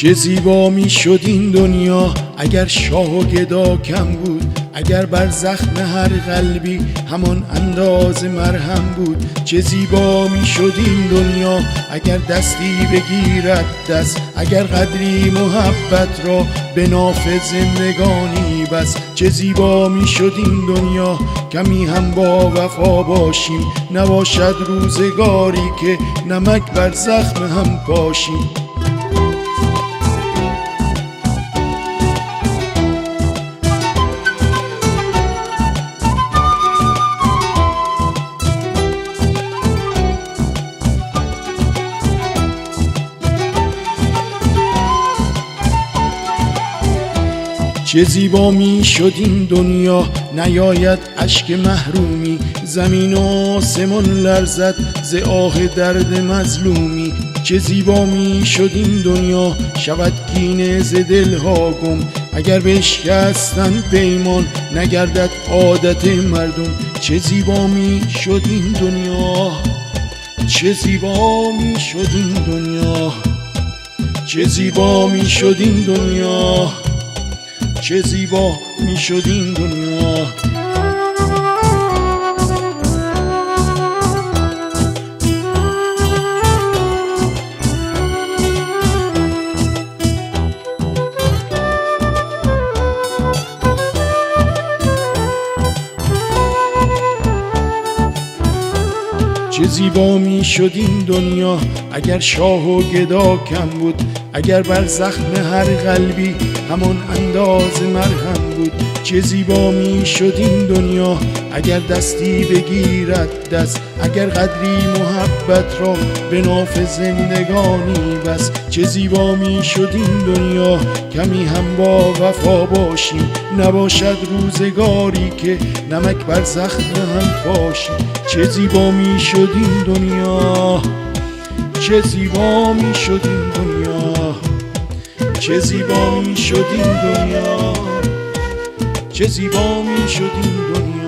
چه زیبا می شد این دنیا اگر شاه و گدا کم بود، اگر بر زخم هر قلبی همان انداز مرهم بود. چه زیبا می شد این دنیا اگر دستی بگیرد دست، اگر قدری محبت را به ناف زندگانی بس. چه زیبا می شد این دنیا کمی هم با وفا باشیم، نباشد روزگاری که نمک بر زخم هم پاشیم. چه زیبا می شد این دنیا نیاید اشک محرومی، زمین و آسمان لرزد ز آه درد مظلومی. چه زیبا می شد این دنیا شود کینه ز دلها گم، اگر بشکستن پیمان نگردد عادت مردم. چه زیبا می شد این دنیا، چه زیبا می شد این دنیا، چه زیبا می شد این دنیا، چه زیبا می شد این دنیا. چه زیبا می شد این دنیا اگر شاه و گدا کم بود، اگر بر زخم هر قلبی همان انداز مرهم بود. چه زیبا می شد این دنیا اگر دستی بگیرد دست، اگر قدری محبت را به ناف زندگانی بس. چه زیبا می شد این دنیا کمی هم با وفا باشیم، نباشد روزگاری که نمک بر زخم هم پاشیم. چه زیبا می شد این دنیا، چه زیبا می شد این دنیا، چه زیبا می شد این دنیا، چه زیبا می شد این دنیا.